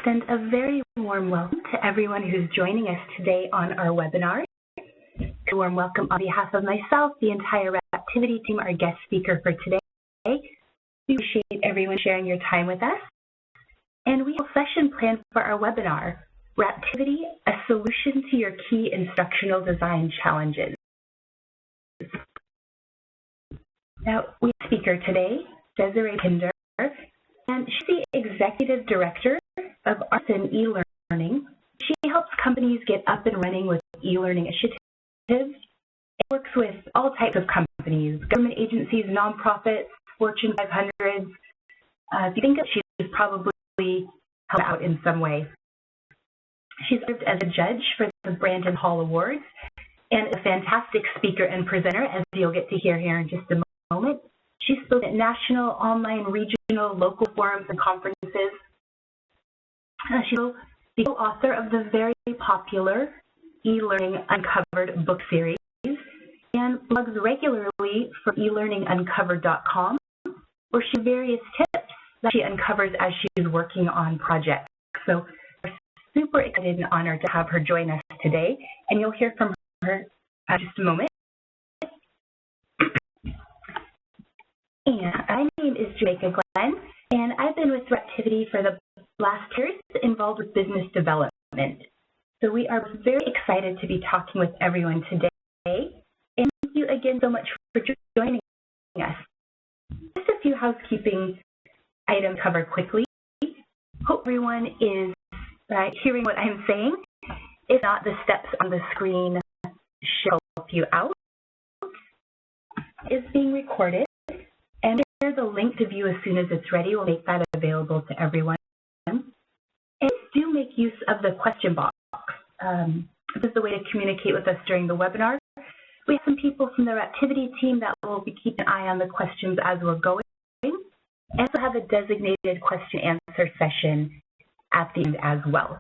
extend a very warm welcome to everyone who's joining us today on our webinar. A warm welcome on behalf of myself, the entire Raptivity team, our guest speaker for today. We appreciate everyone sharing your time with us. And we have a session planned for our webinar, Raptivity, a solution to your key instructional design challenges. Now, we have a speaker today, Desiree Pinder, and she's the Executive Director of Arts and eLearning. She helps companies get up and running with eLearning initiatives and works with all types of companies, government agencies, nonprofits, Fortune 500s. If you think of it, she's probably helped out in some way. She served as a judge for the Brandon Hall Awards and a fantastic speaker and presenter, as you'll get to hear here in just a moment. She spoke at national, online, regional, local forums and conferences. She's the co-author of the very popular eLearning Uncovered book series and blogs regularly for eLearningUncovered.com, where she has various tips that she uncovers as she's working on projects. So we're super excited and honored to have her join us today, and you'll hear from her in just a moment. And my name is Jamaica Glenn, and I've been with Raptivity for the last years, involved with business development. So we are very excited to be talking with everyone today. And thank you again so much for joining us. Just a few housekeeping items covered quickly. Hope everyone is hearing what I'm saying. If not, the steps on the screen should help you out. It's being recorded. And share the link to view as soon as it's ready. We'll make that available to everyone. And do make use of the question box. This is the way to communicate with us during the webinar. We have some people from the Raptivity team that will be keeping an eye on the questions as we're going. And also have a designated question answer session at the end as well.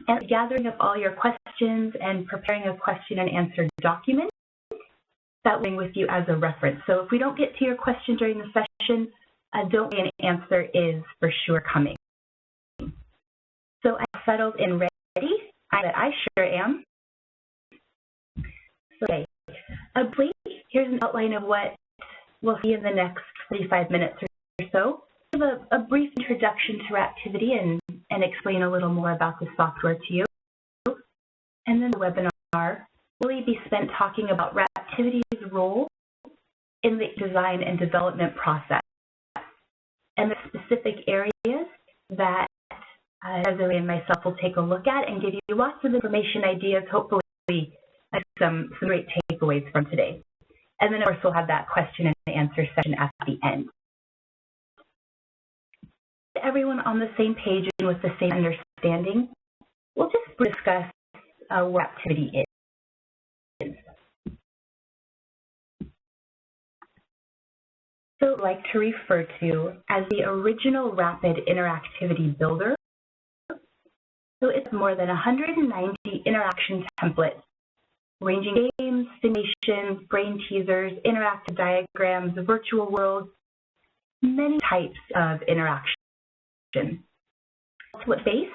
And the gathering of all your questions and preparing a question and answer document that will be with you as a reference. So if we don't get to your question during the session, don't worry, an answer is for sure coming. So I'm settled and ready. I sure am. Okay, here's an outline of what we'll see in the next 45 minutes or so. Give a brief introduction to Raptivity and explain a little more about the software to you. And then the webinar will really be spent talking about Raptivity's role in the design and development process and the specific areas that Desiree and myself will take a look at and give you lots of information, ideas, hopefully some great takeaways from today. And then, of course, we'll have that question and answer session at the end. Everyone on the same page and with the same understanding, we'll just discuss what Raptivity is. So I like to refer to as the original rapid interactivity builder. So it's more than 190 interaction templates, ranging games, simulations, brain teasers, interactive diagrams, virtual worlds, many types of interaction. Template-based,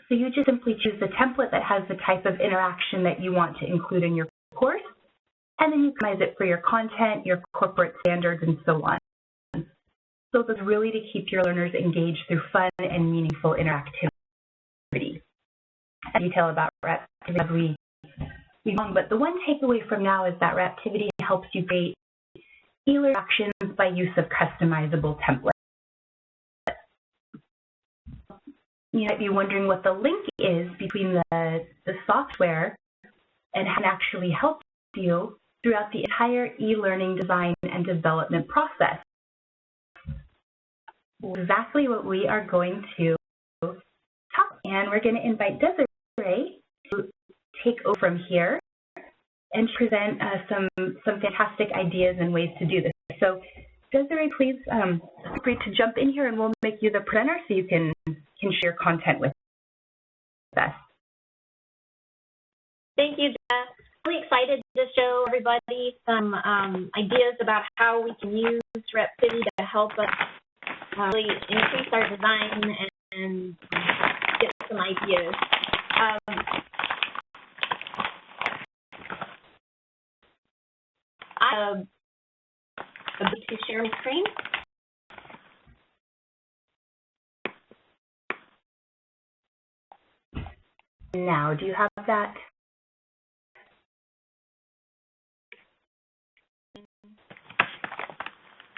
so you just simply choose the template that has the type of interaction that you want to include in your course, and then you customize it for your content, your corporate standards, and so on. So it's really to keep your learners engaged through fun and meaningful interactivity. Detail about Raptivity but the one takeaway from now is that Raptivity helps you create e-learning actions by use of customizable templates. You might be wondering what the link is between the software and how it actually helps you throughout the entire e-learning design and development process. Exactly what we are going to talk, and we're going to invite Desiree to take over from here and present some fantastic ideas and ways to do this. So Desiree, please feel free to jump in here and we'll make you the presenter so you can share content with us. Thank you, Jess. Really excited to show everybody some ideas about how we can use Raptivity to help us really increase our design and get some ideas. I'm going to share my screen. Now, do you have that?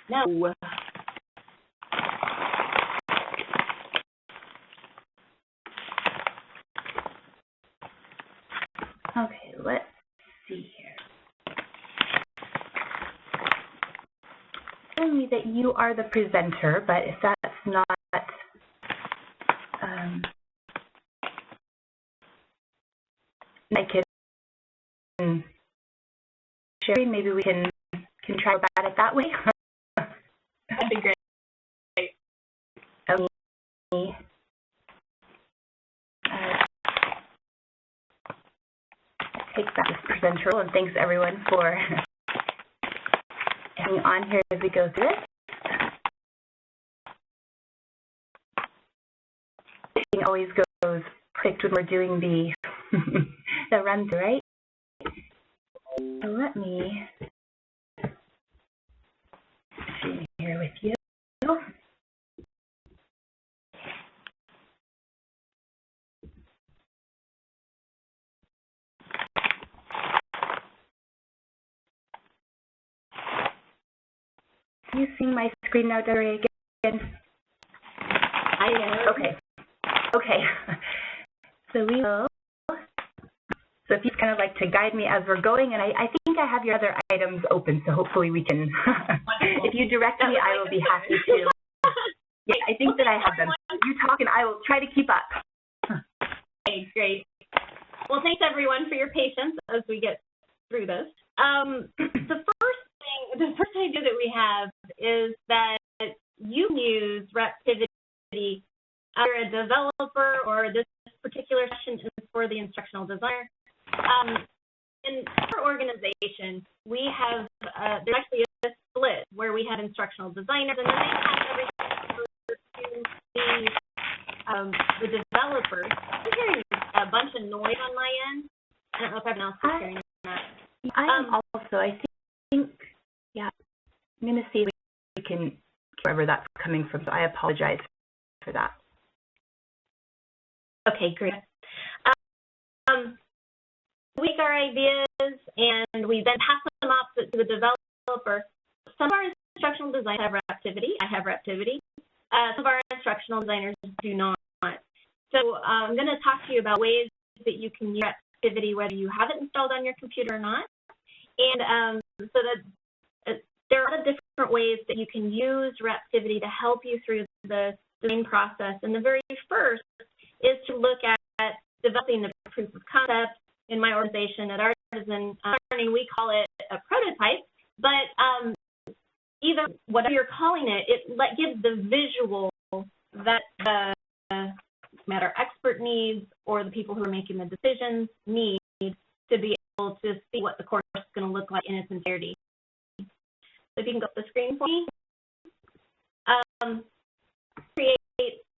No. Okay, let's see here. Telling me that you are the presenter, but if that's not I can share, maybe we can try about it that way. That'd be great. Okay. Take back this presenter role, and thanks everyone for hanging on here as we go through it. It always goes perfect when we're doing the the run through, right? So let me see here with you. Can you see my screen now, Desiree, again? I am. Okay. Okay. So we will. So if you kind of like to guide me as we're going, and I think I have your other items open, so hopefully we can. If you direct me, I will be happy to. Yeah, I think that I have them. You talk, and I will try to keep up. Okay, great. Well, thanks everyone for your patience as we get through this. The first idea that we have is that you can use Raptivity either a developer, or this particular session is for the instructional designer. In our organization, we have there's actually a split where we have instructional designers, and then they have everything to the developers. I'm hearing a bunch of noise on my end. I don't know if everyone else is hearing that. I am also. I think. Yeah. I'm going to see if we can wherever that's coming from. So I apologize for that. Okay, great. We take our ideas and we then pass them off to the developer. Some of our instructional designers have Raptivity. I have Raptivity. Some of our instructional designers do not. So I'm going to talk to you about ways that you can use Raptivity, whether you have it installed on your computer or not. And so that there are a lot of different ways that you can use Raptivity to help you through the design process. And the very first is to look at developing the proof of concept. In my organization at Artisan Learning, we call it a prototype, but either whatever you're calling it, it gives the visual that the matter expert needs or the people who are making the decisions need to be able to see what the course is going to look like in its entirety. So if you can go up the screen for me.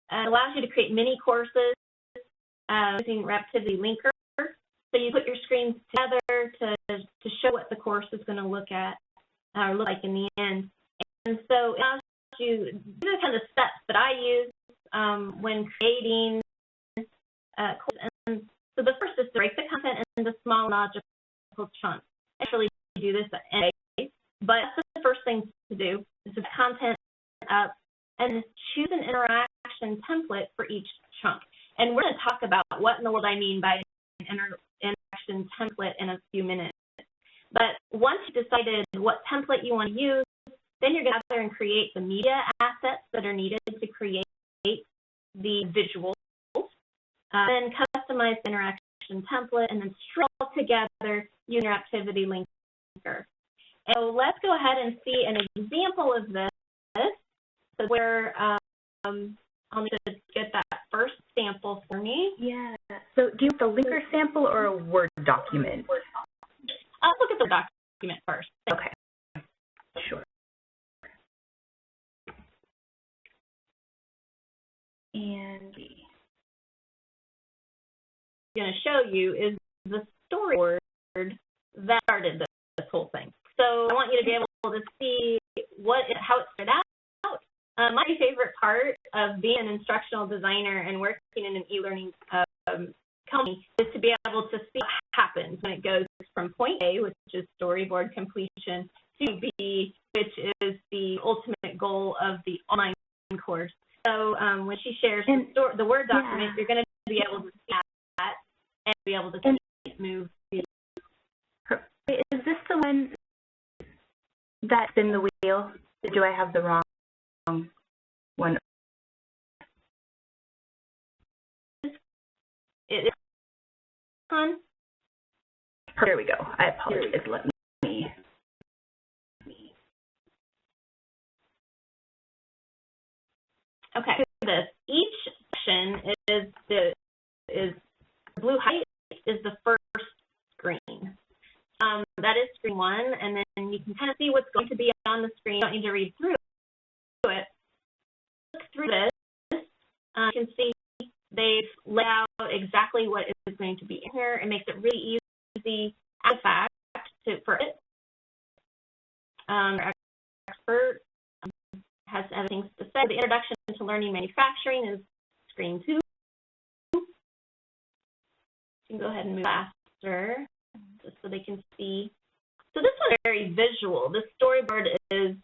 Allows you to create mini courses using Raptivity Linker. So you put your screens together to show what the course is going to look like in the end. And so it allows you, these are kind of steps that I use when creating courses. And so the first is to break the content into small logical chunks. I actually do this anyway, but that's the first thing to do is to content up and choose an interaction template for each chunk. And we're going to talk about what in the world I mean by an interaction template in a few minutes. But once you've decided what template you want to use, then you're going to go there and create the media assets that are needed to create the visuals, then customize the interaction template, and then string all together using your Raptivity Linker. And so let's go ahead and see an example of this. So where I'll need to get that first sample for me. Yeah. So do you want the Linker sample or a Word document? I'll look at the document first. Okay. Sure. And going to show you is the storyboard that started this whole thing. So I want you to be able to see how it started out. My favorite part of being an instructional designer and working in an e-learning company is to be able to see what happens when it goes from point A, which is storyboard completion, to B, which is the ultimate goal of the online course. So when she shares the Word document, you're going to be able to see that and be able to see it move. Is this the one that's in the wheel? Do I have the wrong one? It is on. Here we go. I apologize. Let me. Okay. Each section is the blue height is the first screen. That is screen 1, and then you can kind of see what's going to be on the screen. You don't need to read through it. Look through this. You can see they've laid out exactly what is going to be in here. It makes it really easy as a fact for it. Our expert has other things to say. The introduction to learning manufacturing is screen 2. You can go ahead and move faster just so they can see. So this one is very visual. This storyboard is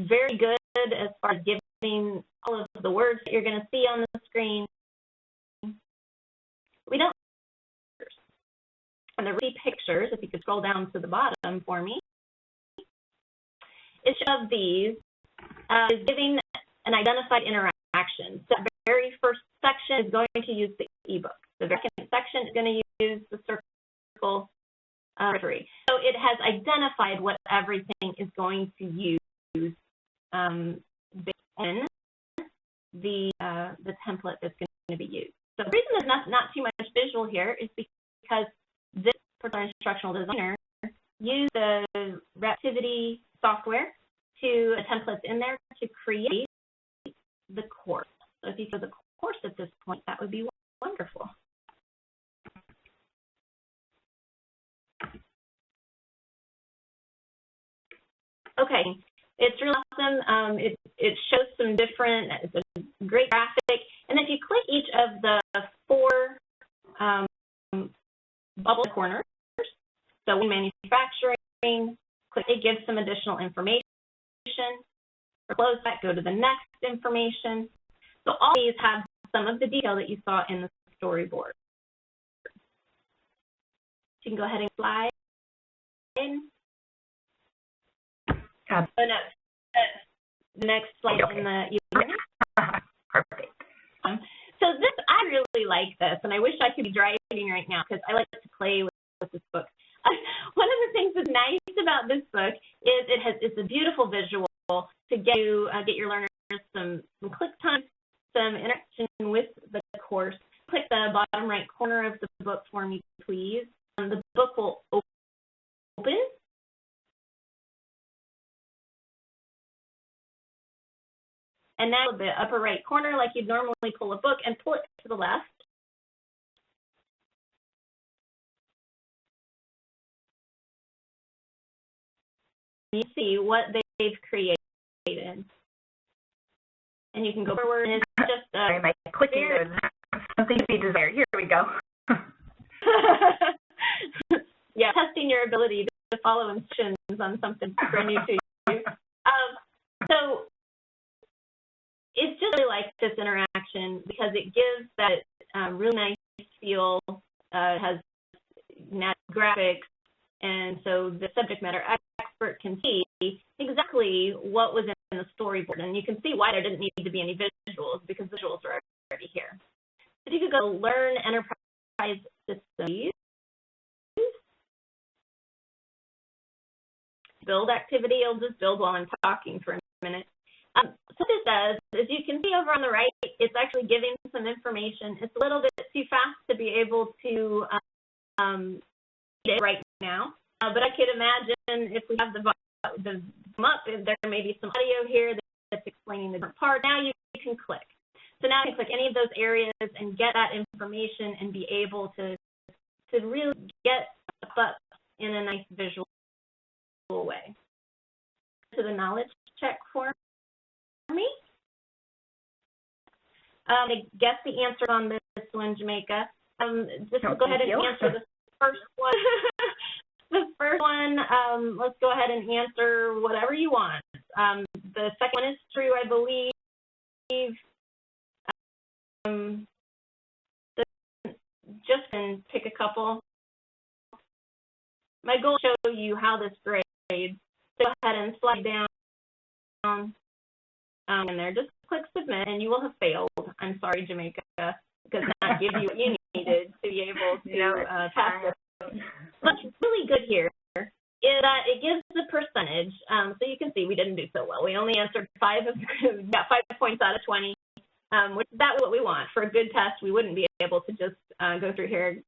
very good as far as giving all of the words that you're going to see on the screen. We don't. And the pictures, if you could scroll down to the bottom for me, each of these is giving an identified interaction. So the very first section is going to use the ebook. The second section is going to use the circle directory. So it has identified what everything is going to use in the template that's going to be used. So the reason there's not too much visual here is because this particular instructional designer used the Raptivity software to templates in there to create the course. So if you go to the course at this point, that would be wonderful. Okay, it's really awesome. It shows some different, it's a great graphic. And if you click each of the 4 bubble corners, so in manufacturing, click, it gives some additional information. Close that, go to the next information. So all these have some of the detail that you saw in the storyboard. You can go ahead and slide in. The next slide in the eLearning. Perfect. So this, I really like this, and I wish I could be driving right now because I like to play with this book. One of the things that's nice about this book is it's a beautiful visual to get your learners some click time, some interaction with the course. Click the bottom right corner of the book for me, please. The book will open. And now the upper right corner, like you'd normally pull a book, and pull it to the left. You see what they've created. And you can go forward, and it's just Sorry, my clicking is something to be desired. Here we go. Yeah, testing your ability to follow instructions on something brand new to you. So it's just really like this interaction because it gives that really nice feel, has graphics, and so the subject matter expert can see exactly what was in the storyboard, and you can see why there didn't need to be any visuals because visuals are already here. If you could go to Learn Enterprise Systems, build activity, I'll just build while I'm talking for a minute. So what this does is you can see over on the right, it's actually giving some information. It's a little bit too fast to be able to read it right now, but I could imagine if we have the up, there may be some audio here that's explaining the different part. Now you can click. So now I can click any of those areas and get that information and be able to really get up in a nice visual way. To the knowledge check for me. I guess the answer on this one, Jamaica. Just go ahead and answer the first one. The first one, let's go ahead and answer whatever you want. The second one is true, I believe. Just can pick a couple. My goal is to show you how this grades. So go ahead and slide down in there. Just click submit, and you will have failed. I'm sorry, Jamaica, because that gives you what you needed to be able to pass this. What's really good here is that it gives the percentage. So you can see we didn't do so well. We only answered 5 points out of 20, which is what we want. For a good test, we wouldn't be able to just go through here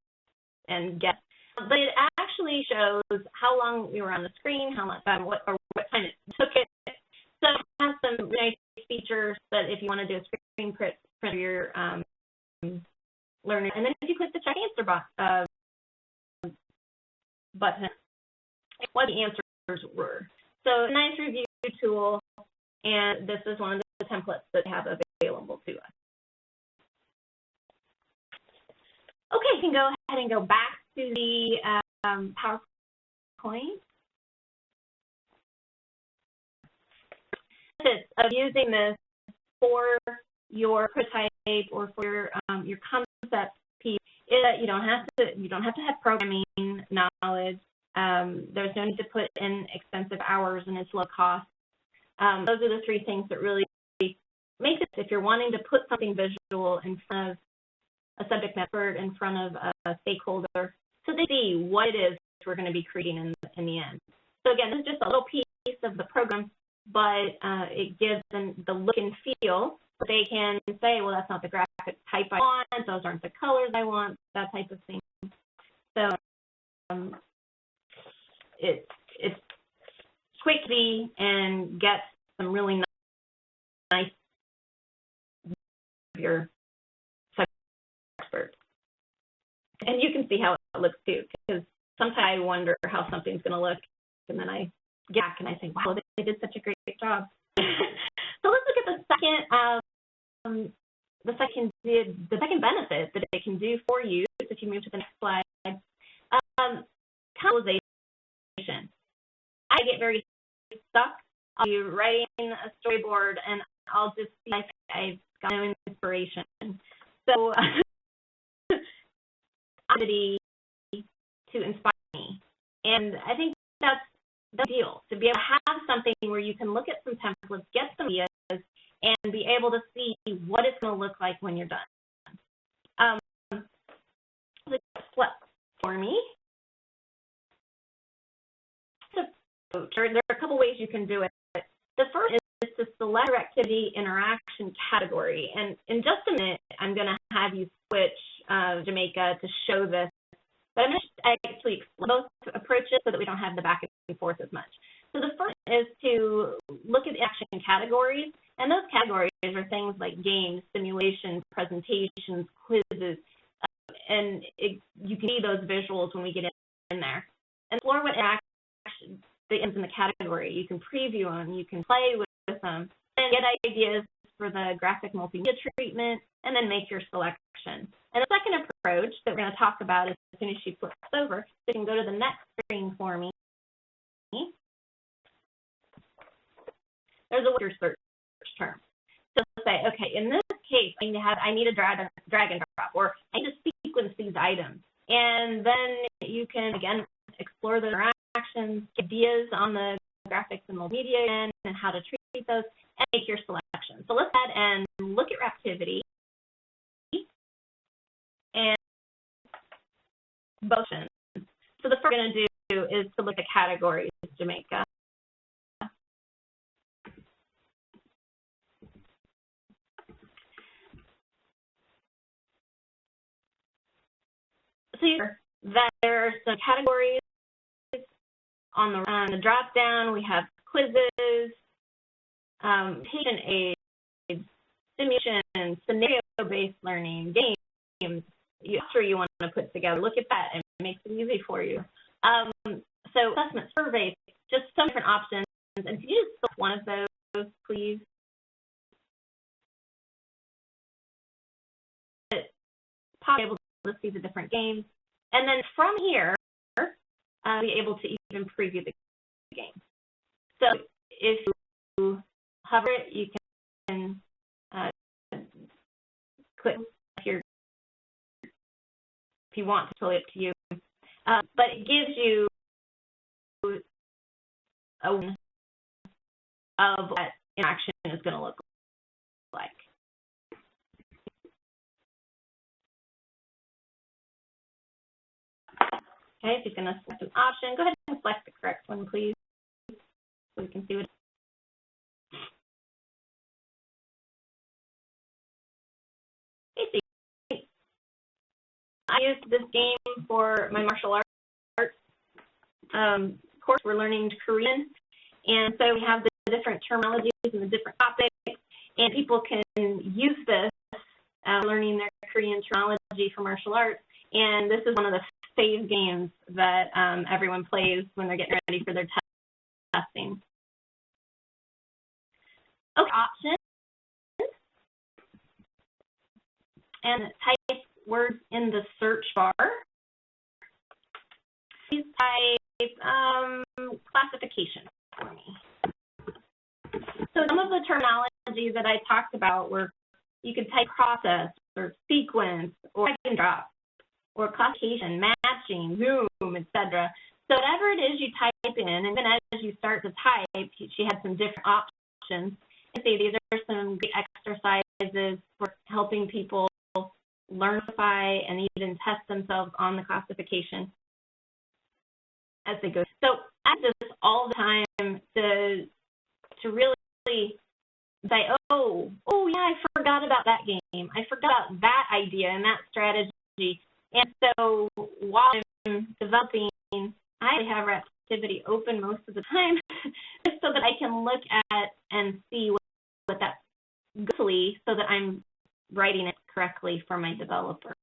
and guess. But it actually shows how long we were on the screen, how long, what time it took it. So it has some nice features that if you want to do a screen print of your learning, and then if you click the check answer box button, what the answers were. So a nice review tool, and this is one of the templates that they have available to us. Okay, you can go ahead and go back to the PowerPoint. Of using this for your prototype or for your concept piece is that you don't have to have programming knowledge. There's no need to put in expensive hours, and it's low cost. Those are the 3 things that really make it. If you're wanting to put something visual in front of a subject matter, in front of a stakeholder, so they see what it is we're going to be creating in the end. So again, this is just a little piece of the program, but it gives them the look and feel. They can say, well, that's not the graphic type I want, those aren't the colors I want, that type of thing. So it's quick to see and get some really nice your subject expert. And you can see how it looks too, because sometimes I wonder how something's going to look, and then I get back and I think, wow, they did such a great job. So let's look at the second benefit that it can do for you. If you move to the next slide, customization. I get very stuck. I'll be writing a storyboard, and I'll just see I've got no inspiration. So activity to inspire me, and I think that's the deal, to be able to have something where you can look at some templates, get some ideas, and be able to see what it's going to look like when you're done. For me, there are a couple ways you can do it. The first is to select your activity interaction category, and in just a minute, I'm going to have you switch, Jamaica, to show this. But I'm going to actually explain both approaches so that we don't have the back and forth as much. So the first is to look at the action categories, and those categories are things like games, simulations, presentations, quizzes, and you can see those visuals when we get in there. And explore what action is in the category. You can preview them, you can play with them, and get ideas for the graphic multimedia treatment, and then make your selection. And the second approach that we're going to talk about as soon as she flips over, so you can go to the next screen for me. There's a word search term. So say, okay, in this case, I need a drag and drop, or I need to sequence these items. And then you can, again, explore the interactions, ideas on the graphics and multimedia, and how to treat those, and make your selection. So let's go ahead and look at Raptivity and motion. So the first we're going to do is to look at categories, Jamaica. So that there are some categories on the drop down. We have quizzes, patient aids, simulation, scenario-based learning, games, you want to put together. Look at that, and it makes it easy for you. So assessment, surveys, just some different options. And could you just select one of those, please? Be able to see the different games. And then from here, be able to even preview the game. So if you hover it, you can click here if you want, to totally up to you. But it gives you a one of what interaction is going to look like. Okay, if you're going to select an option, go ahead and select the correct one, please, so we can see what. I used this game for my martial arts course. We're learning Korean, and so we have the different terminologies and the different topics, and people can use this learning their Korean terminology for martial arts. And this is one of the fave games that everyone plays when they're getting ready for their testing. Okay, options. And type words in the search bar. Please type classification for me. So some of the terminology that I talked about were, you could type process or sequence or drag and drop or classification, matching, zoom, etc. So whatever it is you type in, and then as you start to type, she had some different options. And say these are some great exercises for helping people learn and even test themselves on the classification as they go. So I do this all the time to really say, oh yeah, I forgot about that game. I forgot about that idea and that strategy. And so while I'm developing, I have Raptivity open most of the time just so that I can look at and see what that goes, so that I'm writing it correctly for my developer.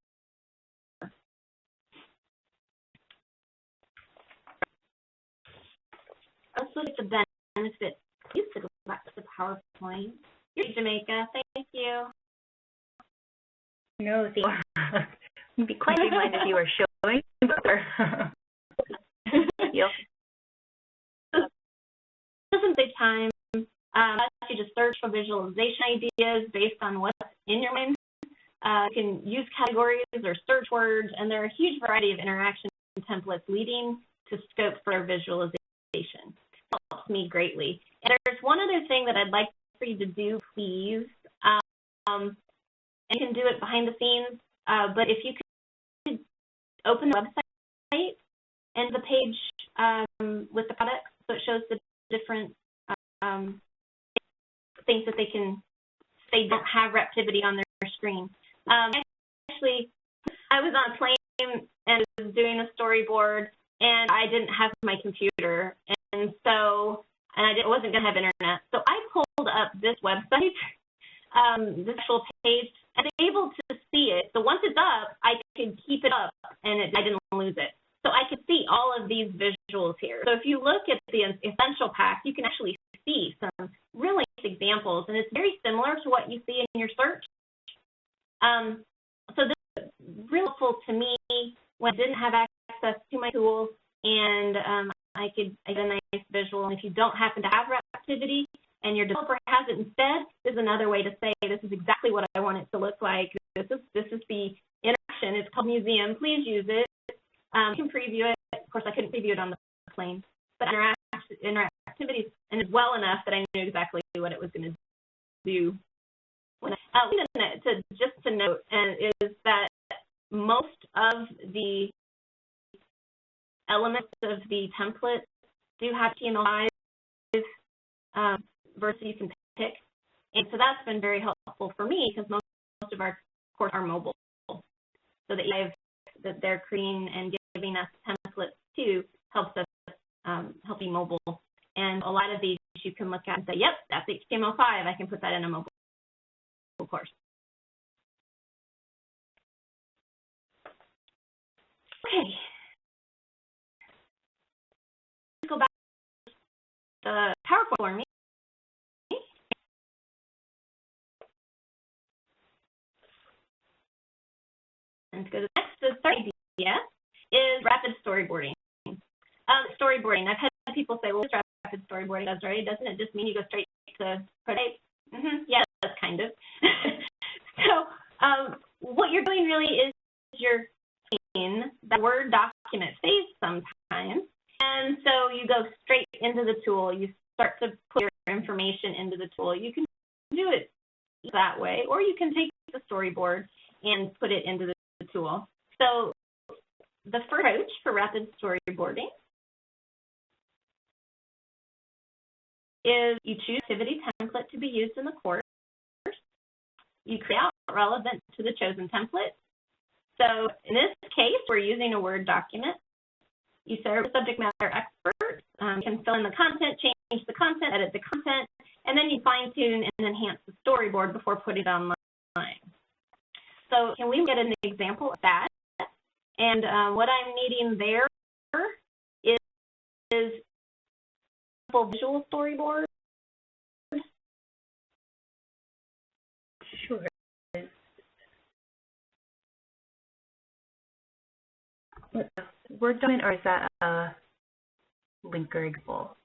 Let's look at the benefits. Please go back to the PowerPoint. You're Jamaica. Thank you. No, thank you. It'd be quite nice if you were showing. Doesn't take time. You just search for visualization ideas based on what's in your mind. You can use categories or search words, and there are a huge variety of interaction templates leading to scope for visualization. It helps me greatly. And there's one other thing that I'd like for you to do, please. And you can do it behind the scenes, but if you could open the website and the page with the products, so it shows the different things that they don't have Raptivity on their screen. Actually, I was on a plane and was doing a storyboard, and I didn't have my computer, and I wasn't going to have internet. So I pulled up this website, this actual page, and I was able to see it. So once it's up, I could keep it up, and I didn't lose it. So I could see all of these visuals here. So if you look at the essential pack, you can actually see some really nice examples, and it's very similar to what you see in your search. So this is really helpful to me when I didn't have access to my tools, and I get a nice visual. And if you don't happen to have Raptivity and your developer has it instead, this is another way to say this is exactly what I want it to look like. This is the interaction. It's called Museum. Please use it. You can preview it. Of course, I couldn't preview it on the plane, but interactivity and it's well enough that I knew exactly what it was going to do. Just to note is that most of the elements of the template do have HTML5 versus you can pick, and so that's been very helpful for me because most of our courses are mobile, so that they're creating and giving us templates too helps us help be mobile. And a lot of these you can look at and say, yep, that's HTML5. I can put that in a mobile course. Okay. Let's go back to the PowerPoint for me. And to go to the next, the third idea is rapid storyboarding. Storyboarding, I've had people say, well, it's rapid storyboarding does, right? Doesn't it just mean you go straight to prototype? Yeah, it does, kind of. So what you're doing really is you're seeing the Word document saves sometimes, and so you go straight into the tool. You start to put your information into the tool. You can do it that way, or you can take the storyboard and put it into the tool. So the first approach for rapid storyboarding is you choose activity template to be used in the course. You create out relevant to the chosen template. So in this case, we're using a Word document. You serve a subject matter expert. You can fill in the content, change the content, edit the content, and then you fine-tune and enhance the storyboard before putting it online. So can we get an example of that? And what I'm needing there is a visual storyboard. Sure. Word document, or is that a linker example?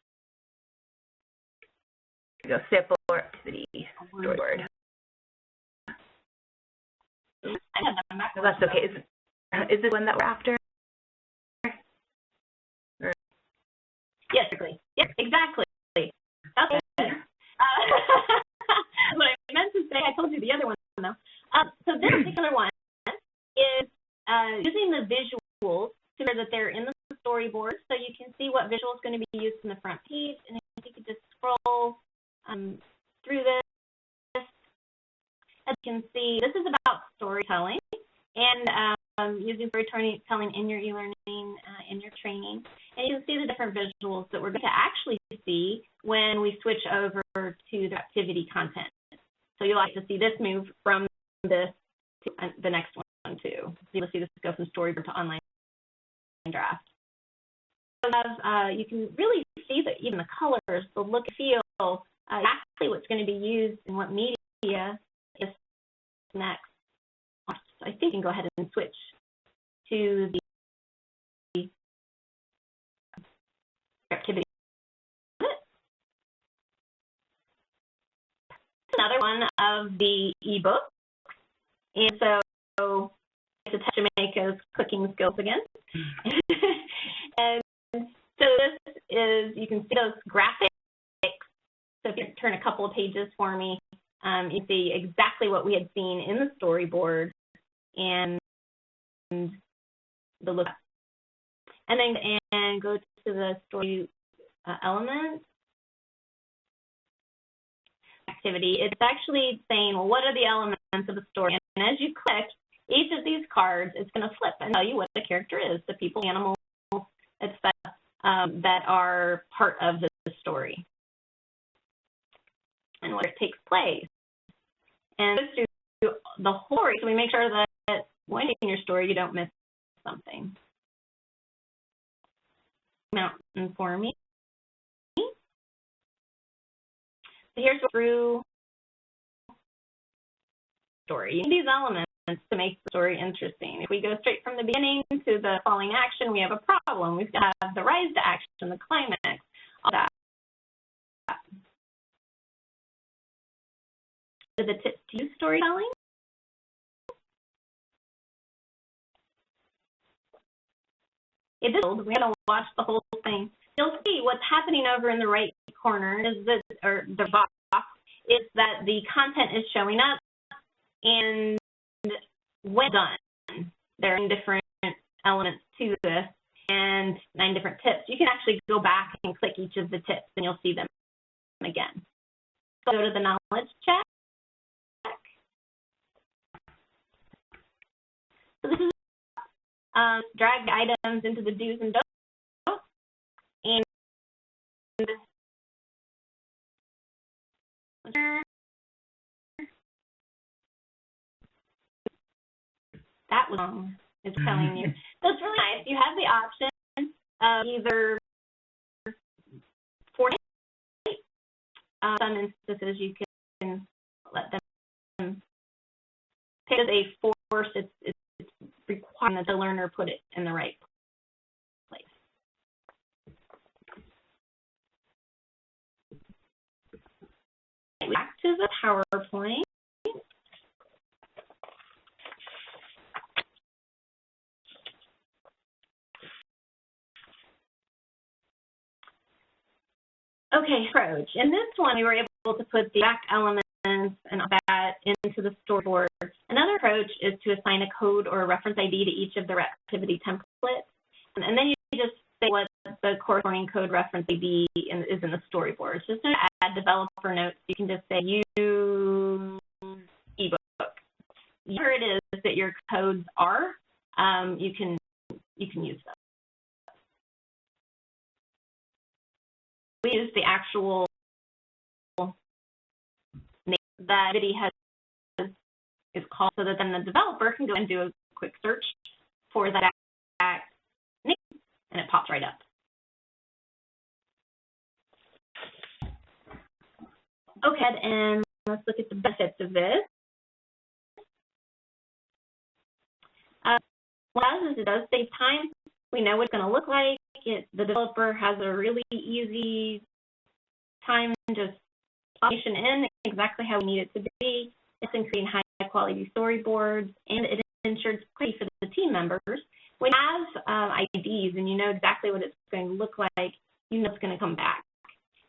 There you go, sample or activity storyboard. No, that's okay. Is this one that we're after? Or? Yes, exactly. That's it. What I meant to say, I told you the other one though. So this particular one is using the visuals to ensure that they're in the storyboard, so you can see what visual is going to be used in the front page. And if you could just scroll through this, as you can see, this is about storytelling and using storytelling in your e-learning, in your training. And you can see the different visuals that we're going to actually see when we switch over to the activity content. So you'll like to see this move from this to the next one too. You'll see this go from storyboard to online draft. So you can really see that even the colors, the look and feel, exactly what's going to be used and what media is next. I think you can go ahead and switch to the activity. Another one of the ebooks, and so it's to Jamaica's cooking skills again. And so this is, you can see those graphics. So if you turn a couple of pages for me, you see exactly what we had seen in the storyboard and the look. And then go to the story element activity. It's actually saying, well, what are the elements of the story? And as you click each of these cards, it's going to flip and tell you what the character is, the people, animals, etc., that are part of the story and where it takes place. And goes through the whole story, so we make sure that when in your story you don't miss something. Mountain for me. So here's through story. You need these elements to make the story interesting. If we go straight from the beginning to the falling action, we have a problem. We've got to have the rise to action, the climax, all that. So the tips to use storytelling. If this we're going to watch the whole thing, you'll see what's happening over in the right corner is that, or the box, is that the content is showing up, and when done, there are different elements to this and 9 different tips. You can actually go back and click each of the tips, and you'll see them again. So go to the knowledge check. So this is drag items into the do's and don'ts, and that was wrong, it's telling you. So it's really nice. You have the option of either force. Some instances you can let them pick as a force. It's requiring that the learner put it in the right place. Back to the PowerPoint. Okay, approach. In this one, we were able to put the exact elements and all that into the storyboard. Another approach is to assign a code or a reference ID to each of the Raptivity templates. And then you just say what the corresponding code reference ID is in the storyboard. So just to add developer notes, you can just say use ebook. Whatever it is that your codes are, you can use them. We use the actual name that Raptivity is called, so that then the developer can go and do a quick search for that name, and it pops right up. Okay, and let's look at the benefits of this. What it does is it does save time. We know what it's going to look like. The developer has a really easy time just automation in exactly how we need it to be. It's in creating high-quality storyboards, and it ensures quality for the team members. When you have IDs and you know exactly what it's going to look like, you know it's going to come back.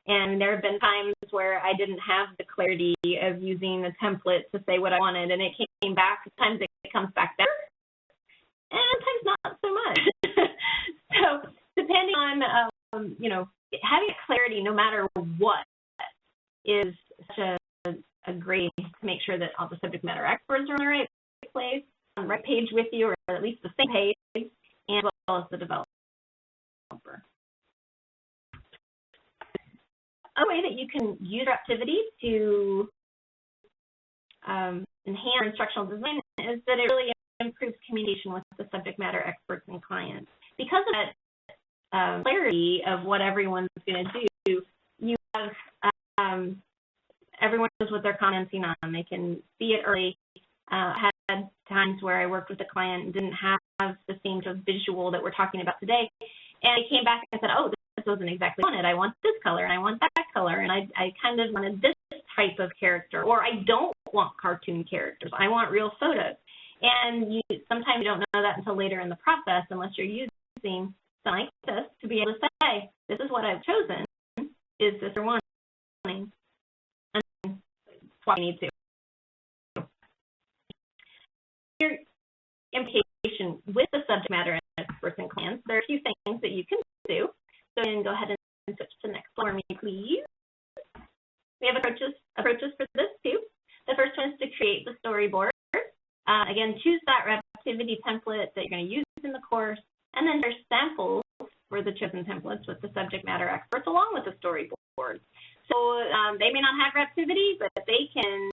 And there have been times where I didn't have the clarity of using the template to say what I wanted, and it came back. Sometimes it comes back better, and sometimes not so much. So depending on, having clarity no matter what is such a great to make sure that all the subject matter experts are in the right place, on the right page with you, or at least the same page, and as well as the developer. A way that you can use Raptivity to enhance instructional design is that it really improves communication with the subject matter experts and clients. Because of that clarity of what everyone's going to do, you have everyone knows what they're commenting on. They can see it early. I had times where I worked with a client and didn't have the same sort of visual that we're talking about today, and I came back and said, oh, this wasn't exactly what I wanted. I want this color and I want that color, and I kind of wanted this type of character, or I don't want cartoon characters. I want real photos. And sometimes you don't know that until later in the process, unless you're using something like this to be able to say, this is what I've chosen. Is this or wanting? And that's what we need to. Your implication with the subject matter experts and clients, there are a few things that you can do. So go ahead and switch to the next slide for me, please. We have approaches for this too. The first one is to create the storyboard. Again, choose that Raptivity template that you're going to use in the course, and then there's samples for the chosen templates with the subject matter experts along with the storyboard. So they may not have Raptivity, but they can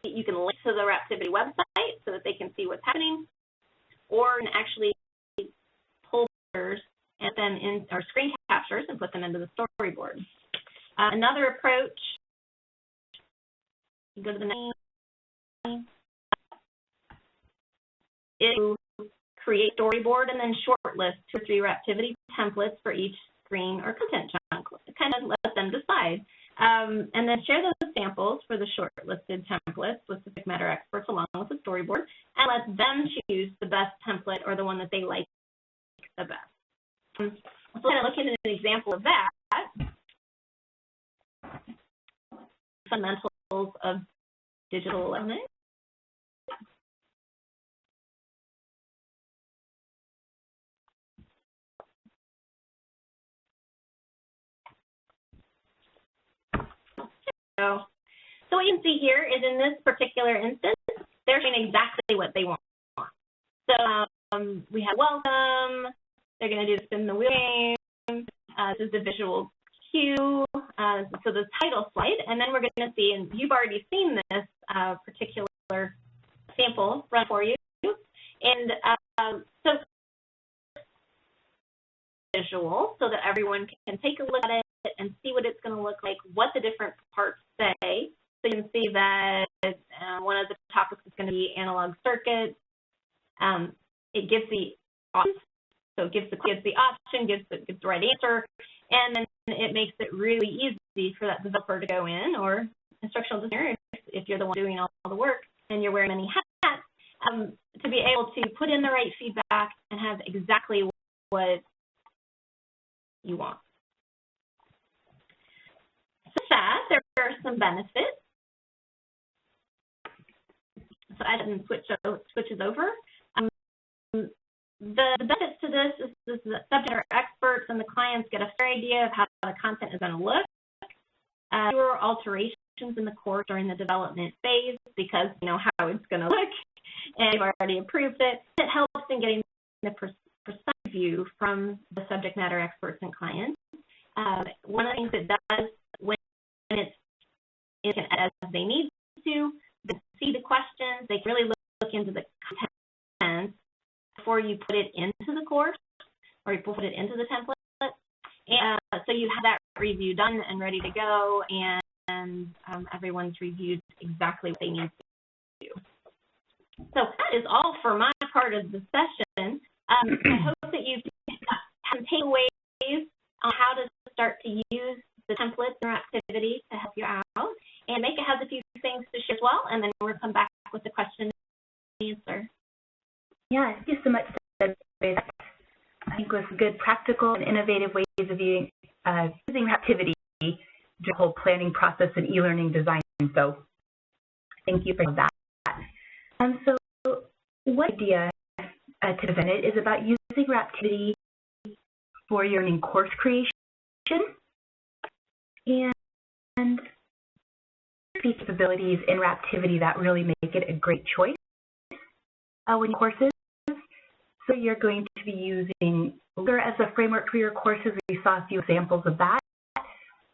you can link to the Raptivity website so that they can see what's happening, or actually pull pictures and then in our screen captures and put them into the storyboard. Another approach, you go to the next, is to create storyboard and then shortlist 2 or 3 Raptivity templates for each screen or content chunk. Kind of let them decide. And then share those samples for the shortlisted templates with subject matter experts along with the storyboard, and let them choose the best template or the one that they like the best. So we're going to look at an example of that. Fundamentals of digital learning. So what you can see here is in this particular instance, they're doing exactly what they want. So we have welcome. They're going to do spin the wheel game. This is the visual cue. So the title slide, and then we're going to see, and you've already seen this particular example run for you. And so visual so that everyone can take a look at it and see what it's going to look like, what the different parts say. So you can see that one of the topics is going to be analog circuits. It gives the options, so it gives the option, gives the right answer, and then it makes it really easy for that developer to go in, or instructional designer if you're the one doing all the work and you're wearing many hats, to be able to put in the right feedback and have exactly what you want. So that there are some benefits. So I didn't switches over. The benefits to this is that subject matter experts and the clients get a fair idea of how the content is going to look. Fewer alterations in the course during the development phase because you know how it's going to look and you've already approved it. It helps in getting the precise view from the subject matter experts and clients. One of the things it does when it can edit as they need to, they see the questions, they can really look into the content before you put it into the course or you put it into the template. And so you have that review done and ready to go, and everyone's reviewed exactly what they need to do. So that is all for my part of the session. I hope that you have takeaways on how to start to use the template interactivity to help you out. And Make It has a few things to share as well, and then we'll come back with the question and answer. Yeah, thank you so much, Desiree. I think it was good, practical, and innovative ways of using Raptivity during the whole planning process and e-learning design. So thank you for that. So one idea to present it is about using Raptivity for your learning course creation and capabilities in Raptivity that really make it a great choice when courses. So you're going to be using Learner as a framework for your courses. We saw a few examples of that.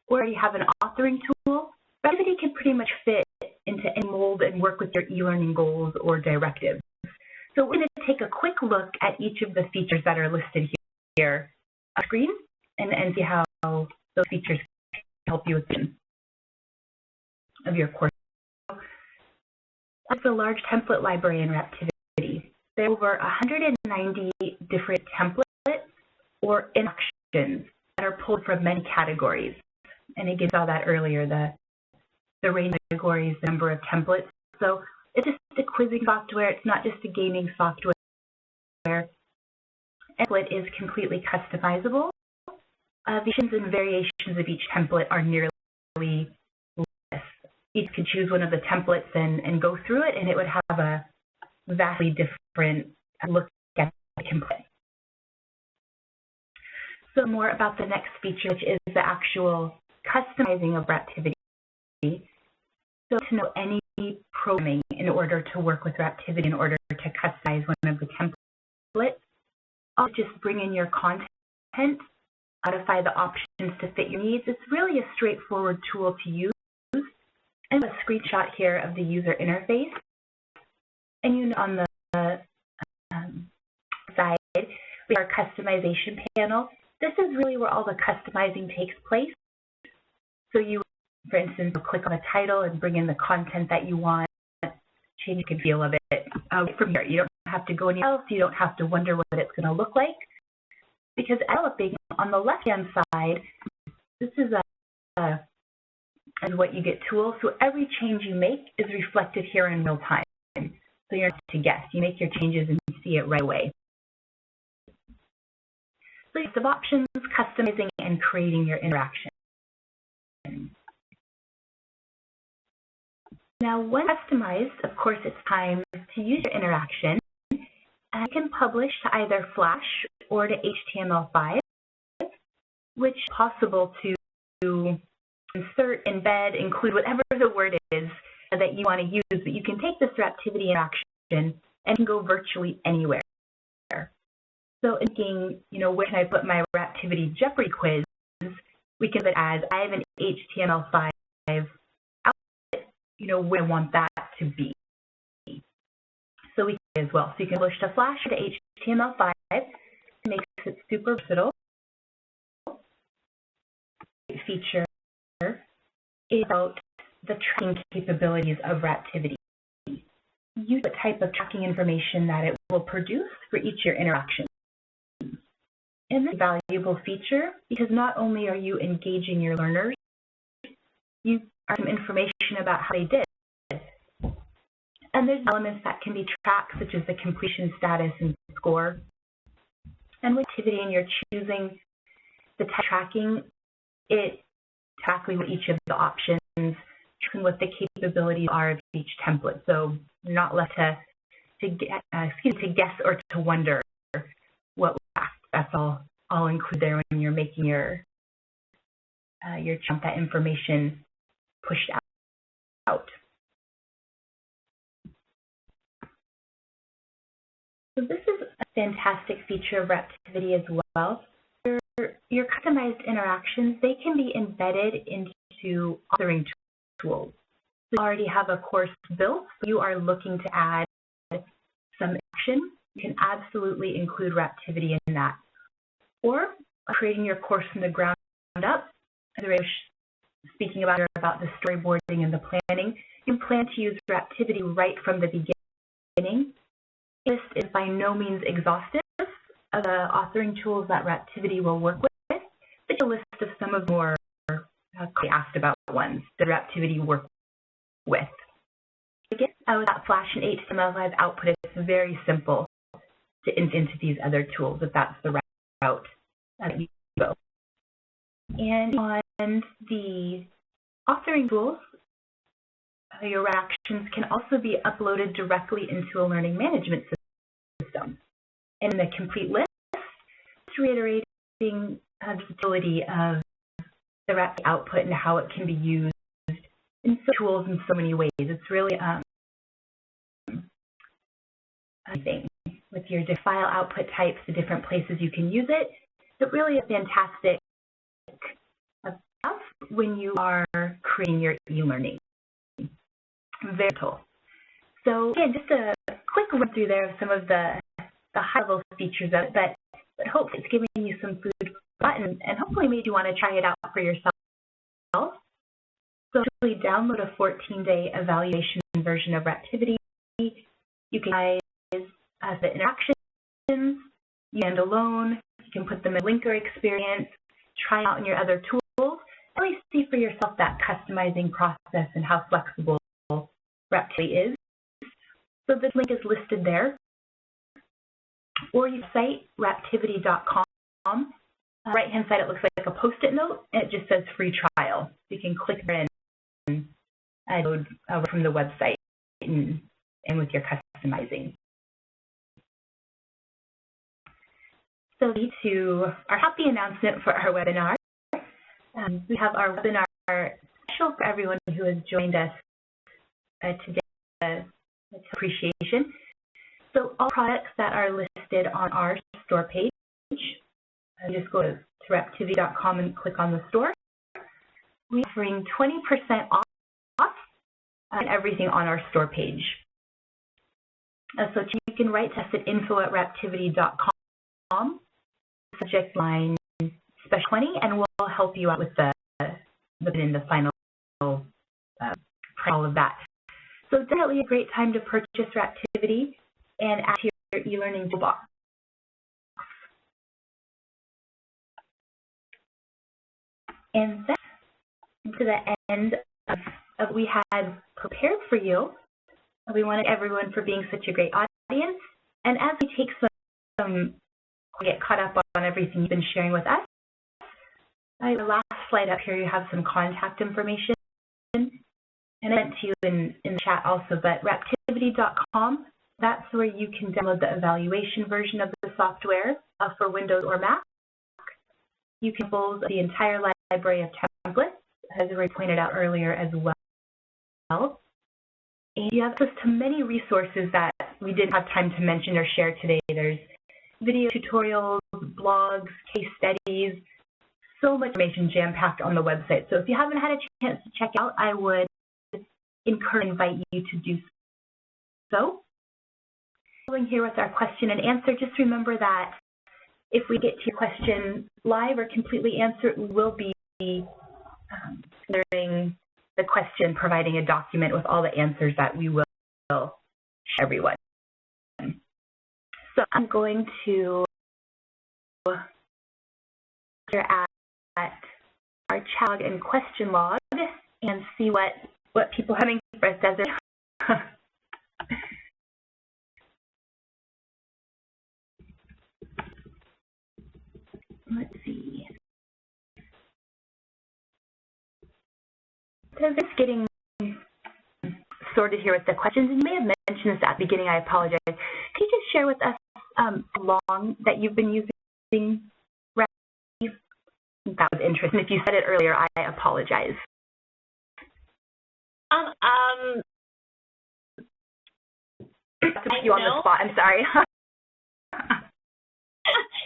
Or you have an authoring tool. Raptivity can pretty much fit into any mold and work with your e-learning goals or directives. So we're going to take a quick look at each of the features that are listed here on the screen and see how those features can help you with the of your course. That's a large template library in Raptivity. There are over 190 different templates or instructions that are pulled from many categories. And again, saw that earlier, the range of categories, the number of templates. So it's just a quizzing software. It's not just a gaming software. Template is completely customizable. Versions and variations of each template are nearly less. You could choose one of the templates and go through it, and it would have a vastly different look at the template. So more about the next feature, which is the actual customizing of Raptivity. So to know any programming in order to work with Raptivity, in order to customize one of the templates, I'll just bring in your content, modify the options to fit your needs. It's really a straightforward tool to use. I have a screenshot here of the user interface. And you know on the side, we have our customization panel. This is really where all the customizing takes place. So you, for instance, will click on the title and bring in the content that you want, change the feel of it from here. You don't have to go anywhere else. You don't have to wonder what it's going to look like. Because developing on the left-hand side, this is what you get tools. So every change you make is reflected here in real time. So you're not to guess. You make your changes and you see it right away. So you have options, customizing, and creating your interaction. Now, when customized, of course, it's time to use your interaction. And you can publish to either Flash or to HTML5, which is possible to insert, embed, include whatever the word is that you want to use. But you can take this Raptivity interaction and can go virtually anywhere. So thinking, where can I put my Raptivity Jeopardy quiz? We can put it as I have an HTML5 output, where I want that to be. so we can as well. So you can publish to Flash or to HTML5. It makes it super versatile. Feature is about the tracking capabilities of Raptivity. Use the type of tracking information that it will produce for each of your interactions. And this is a valuable feature because not only are you engaging your learners, you are some information about how they did. And there's elements that can be tracked, such as the completion status and score. And with Raptivity, and you're choosing the type of tracking, it tackling each of the options, tracking what the capabilities are of each template. So you're not left to guess or to wonder what that's all included there when you're making your that information pushed out. So this is a fantastic feature of Raptivity as well. Your customized interactions, they can be embedded into authoring tools. So you already have a course built, so you are looking to add some action. You can absolutely include Raptivity in that. Or creating your course from the ground up, as I was speaking about the storyboarding and the planning, you plan to use Raptivity right from the beginning. This is by no means exhaustive of the authoring tools that Raptivity will work with, but a list of some of the more asked about ones that Raptivity work with. Again, with that Flash and HTML5 output, it's very simple to into these other tools if that's the route that you go. And on the authoring tools, your actions can also be uploaded directly into a learning management system. And in the complete list, it's reiterating the utility of the Raptivity output and how it can be used in tools in so many ways. It's really thing with your file output types, the different places you can use it. It's really a fantastic stuff when you are creating your e-learning. Very cool. So again, just a quick run through there of some of the high-level features of it, but hopefully it's giving you some food for thought and hopefully made you want to try it out for yourself. So actually download a 14-day evaluation version of Raptivity. You can utilize the interactions, stand alone, you can put them in a linker experience, try out in your other tools, really see for yourself that customizing process and how flexible Raptivity is. So this link is listed there. Or you site raptivity.com. Right-hand side, it looks like a Post-it note, and it just says free trial. You can click there and load from the website and with your customizing. So to our happy announcement for our webinar. We have our webinar special for everyone who has joined us today. Appreciation. So all products that are listed on our store page, just go to raptivity.com and click on the store. We're offering 20% off on everything on our store page. So you can write to us at info@raptivity.com, subject line special 20, and we'll help you out with the final all of that. So definitely a great time to purchase Raptivity and add to your e-learning toolbox. And that's to the end of what we had prepared for you. We wanted everyone for being such a great audience. And as we take get caught up on everything you've been sharing with us, the last slide up here, you have some contact information. And I sent to you in the chat also, but raptivity.com, that's where you can download the evaluation version of the software for Windows or Mac. You can pull the entire library of templates, as I pointed out earlier as well. And you have access to many resources that we didn't have time to mention or share today. There's video tutorials, blogs, case studies, so much information jam-packed on the website. So if you haven't had a chance to check out, I would invite you to do so. following here with our question and answer, just remember that if we get to your question live or completely answered, we will be considering the question, providing a document with all the answers that we will share everyone. So I'm going to look at our chat log and question log and see what people are having for us. Desiree. Let's see. So just getting sorted here with the questions, and you may have mentioned this at the beginning. I apologize. Can you just share with us how long that you've been using Raptivity? That was interesting. If you said it earlier, I apologize. To put you on the spot, I'm sorry.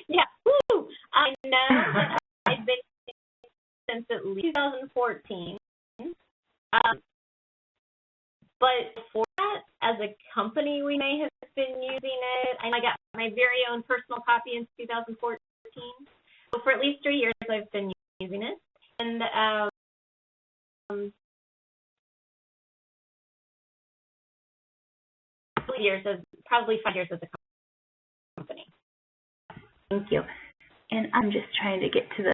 Yeah, woo! I know that I've been since at least 2014. But before that, as a company, we may have been using it. And I got my very own personal copy in 2014. So for at least 3 years, I've been using it. And probably 5 years as a company. Thank you. And I'm just trying to get to the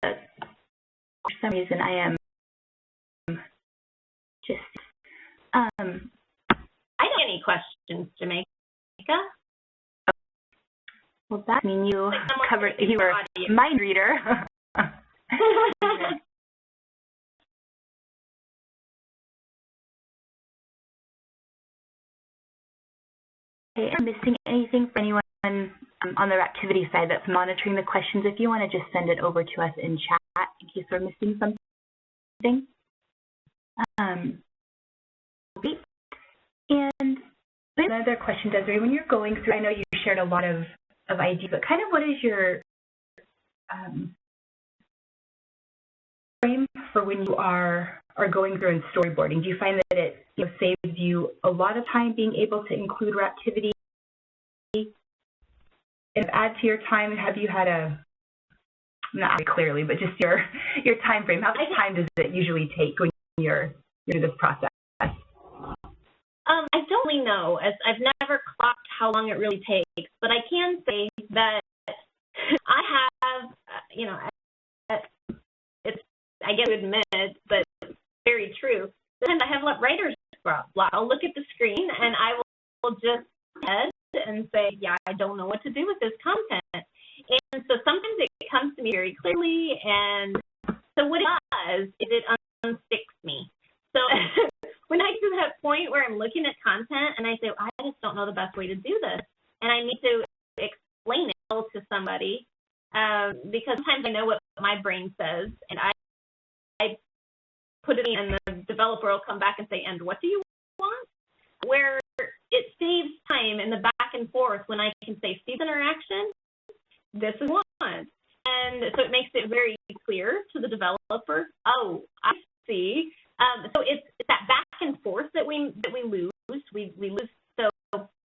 for some reason I am just I don't have any questions, Jamaica. Well, that means you covered, you were a mind reader. Okay, am I missing anything for anyone on the Raptivity side that's monitoring the questions? If you want to just send it over to us in chat in case we're missing something. Great. And another question, Desiree, when you're going through, I know you shared a lot of ideas, but kind of what is your frame for when you are going through and storyboarding? Do you find that it saves you a lot of time being able to include Raptivity and add to your time? Have you had not very clearly, but just your time frame? How much time does it usually take when you're through this process? I don't really know, as I've never clocked how long it really takes, but I can say that I have, it's, I guess to admit, but very true. Sometimes I have writer's block. I'll look at the screen and I will just head and say, yeah, I don't know what to do with this content. And so sometimes it comes to me very clearly, and so what it does is it unsticks me. So when I get to that point where I'm looking at content and I say, I just don't know the best way to do this, and I need to explain it to somebody, because sometimes I know what my brain says, and I put it in, and the developer will come back and say, and what do you want? Where it saves time in the back and forth when I can say, see the interaction, this is one. And so it makes it very clear to the developer, oh, I see. So it's that back and forth that we lose. We lose, so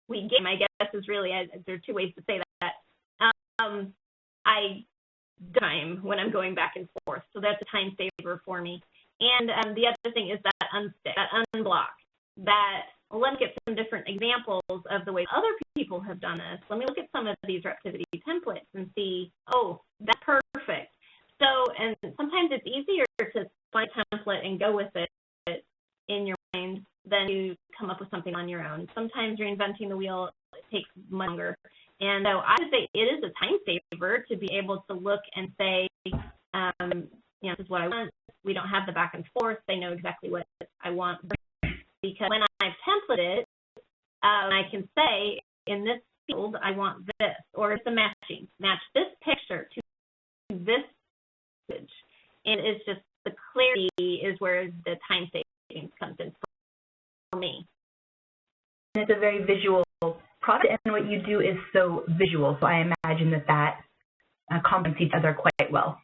we gain, I guess, is really, there are two ways to say that. I time when I'm going back and forth, so that's a time saver for me. And the other thing is that unstick, that unblock. Let me get some different examples of the way other people have done this. Let me look at some of these Raptivity templates and see, oh, that's perfect. So, and sometimes it's easier to find a template and go with it in your mind than to come up with something on your own. Sometimes reinventing the wheel takes much longer. And so I would say it is a time saver to be able to look and say, this is what I want. We don't have the back and forth. They know exactly what I want. Because when I've templated it, I can say, in this field, I want this, or it's a matching. Match this picture to this image. And it's just the clarity is where the time savings comes in for me. It's a very visual product, and what you do is so visual. So I imagine that complements each other quite well.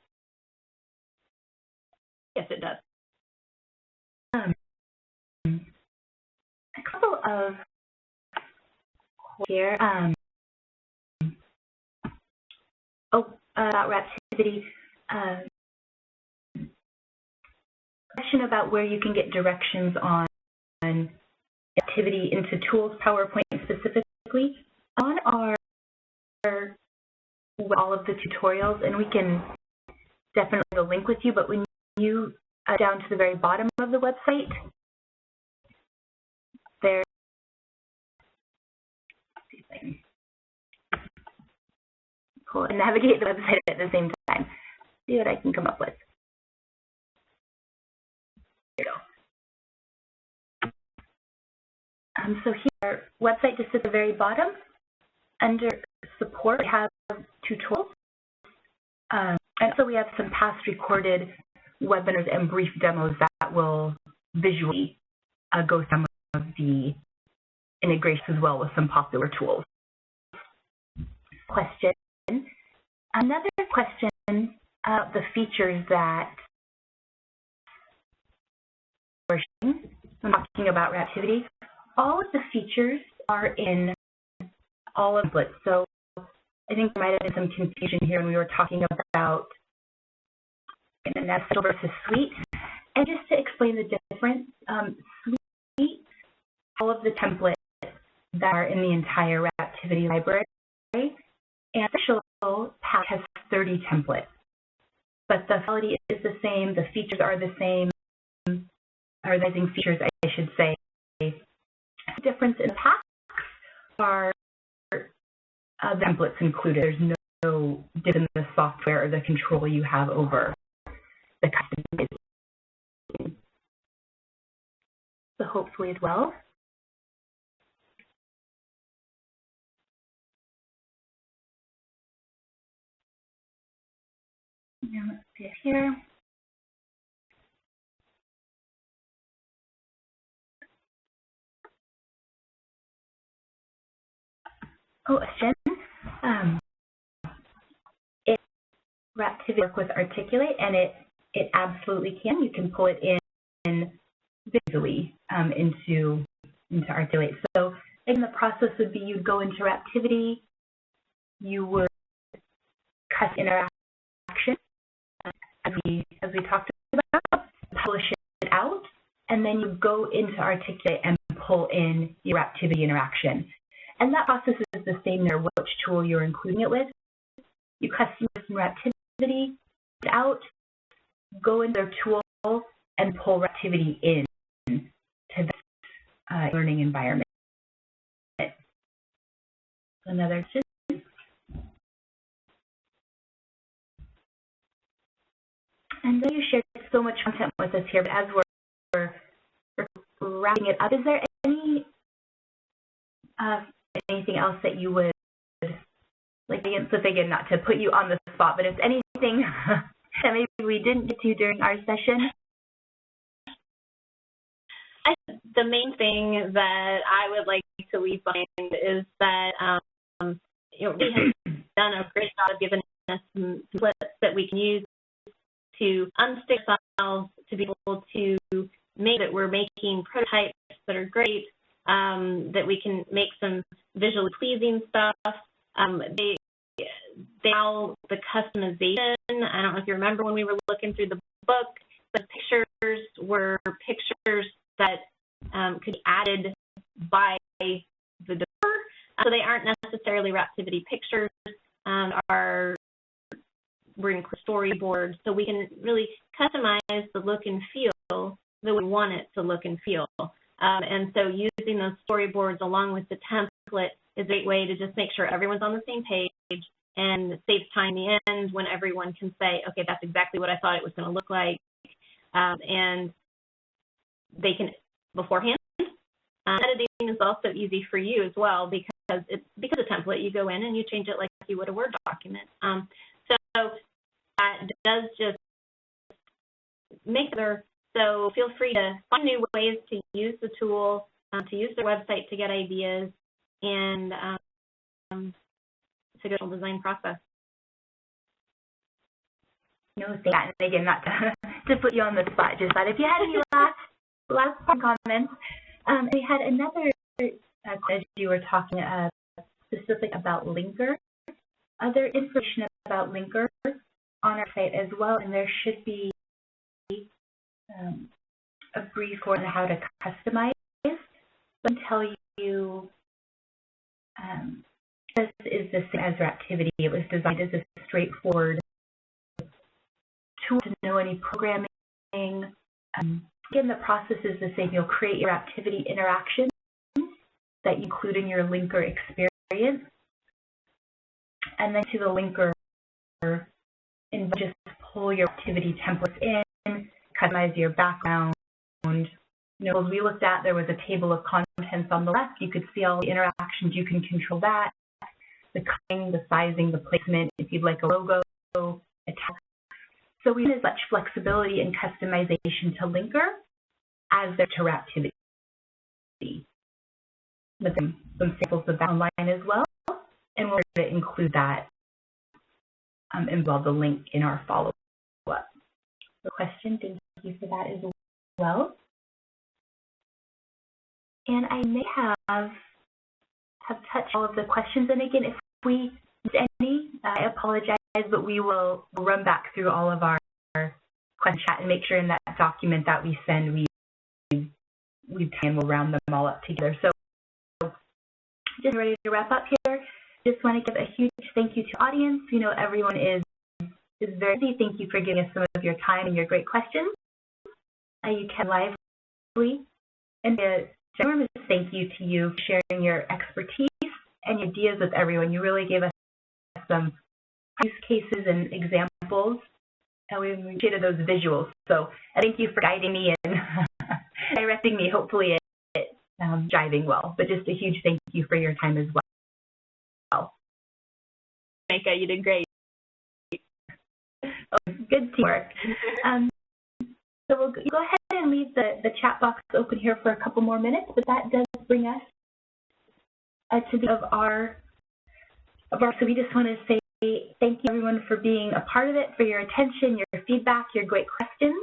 Yes, it does. A couple of here. About Raptivity. Question about where you can get directions on activity into tools, PowerPoint specifically. On our all of the tutorials, and we can definitely link with you, but when you down to the very bottom of the website, there, see if I can pull and navigate the website at the same time. See what I can come up with. There we go. So here, our website just at the very bottom, under support, we have tutorials. And so we have some past recorded webinars and brief demos that will visually go some of the integrations as well with some popular tools. Question. Another question about the features that we're showing when talking about Raptivity. All of the features are in all of it. So I think there might have been some confusion here when we were talking about nested versus suite. And just to explain the difference, suite, all of the templates that are in the entire Raptivity library, and Instructional pack has 30 templates. But the quality is the same, the features are the same, or the features, I should say. The difference in the packs are the templates included. There's no difference in the software or the control you have over the customization. So hopefully as well. Now let's see it here. Oh, Jen, if Raptivity work with Articulate, and it absolutely can. You can pull it in visually into Articulate. So again, the process would be you'd go into Raptivity, you would cut interaction as we talked about, publish it out, and then you go into Articulate and pull in your Raptivity interaction. And that process is the same no matter which tool you're including it with. You customize some Raptivity out, go into their tool, and pull Raptivity in to this learning environment. Another question. And then you shared so much content with us here, but as we're wrapping it up, is there anything else that you would like? So again, not to put you on the spot, but if anything that maybe we didn't get to during our session. The main thing that I would like to leave behind is that we have done a great job of giving us some templates that we can use to unstick ourselves, to be able to make that we're making prototypes that are great, that we can make some visually pleasing stuff. They allow the customization. I don't know if you remember when we were looking through the book, the pictures were pictures that could be added by the developer. So they aren't necessarily Raptivity pictures, we're in storyboards, so we can really customize the look and feel that we want it to look and feel. And so using those storyboards along with the template is a great way to just make sure everyone's on the same page and saves time in the end when everyone can say, okay, that's exactly what I thought it was going to look like. And they can, beforehand, editing is also easy for you as well because of the template. You go in and you change it like you would a Word document. So that does just make it. So feel free to find new ways to use the tool, to use their website to get ideas, and it's a good design process. No, and again, not to put you on the spot, just that if you had any last comments, we had another as you were talking specific about Linker. Other information about Linker on our site as well, and there should be a brief on how to customize. But I can tell you this is the same as Raptivity. It was designed as a straightforward tool to know any programming. Again, the process is the same. You'll create your Raptivity interactions that you include in your Linker experience. And then to the Linker, and just pull your Raptivity templates in, customize your background. You know, as we looked at, there was a table of contents on the left. You could see all the interactions. You can control that, the cutting, the sizing, the placement, if you'd like a logo, a text. So we have as much flexibility and customization to Linker as there to Raptivity. With some samples of that online as well, and we're going to include that involve the link in our follow-up. The question, thank you for that as well. And I may have touched all of the questions. And again, if we miss any, I apologize, but we will run back through all of our question chat and make sure in that document that we send, we we'll round them all up together. So just ready to wrap up here. Just want to give a huge thank you to the audience. You know, everyone is very busy. Thank you for giving us some of your time and your great questions. You can lively. And a enormous thank you to you for sharing your expertise and your ideas with everyone. You really gave us some use cases and examples, and we appreciated those visuals. So thank you for guiding me and directing me. Hopefully it driving well. But just a huge thank you for your time as well. Mika, you did great. Oh, good teamwork. So we'll go ahead and leave the chat box open here for a couple more minutes, but that does bring us to the end of our. So we just want to say thank you everyone for being a part of it, for your attention, your feedback, your great questions.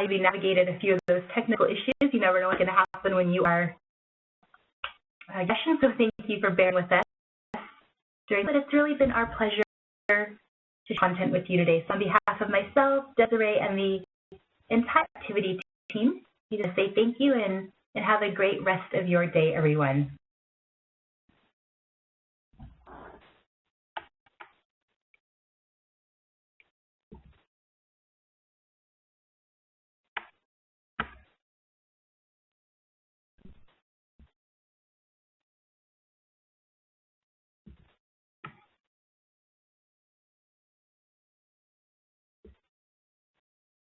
We navigated a few of those technical issues. You never know what's going to happen when you are so thank you for bearing with us. But it's really been our pleasure to share content with you today. So on behalf of myself, Desiree, and the entire Raptivity team, we just say thank you and have a great rest of your day, everyone.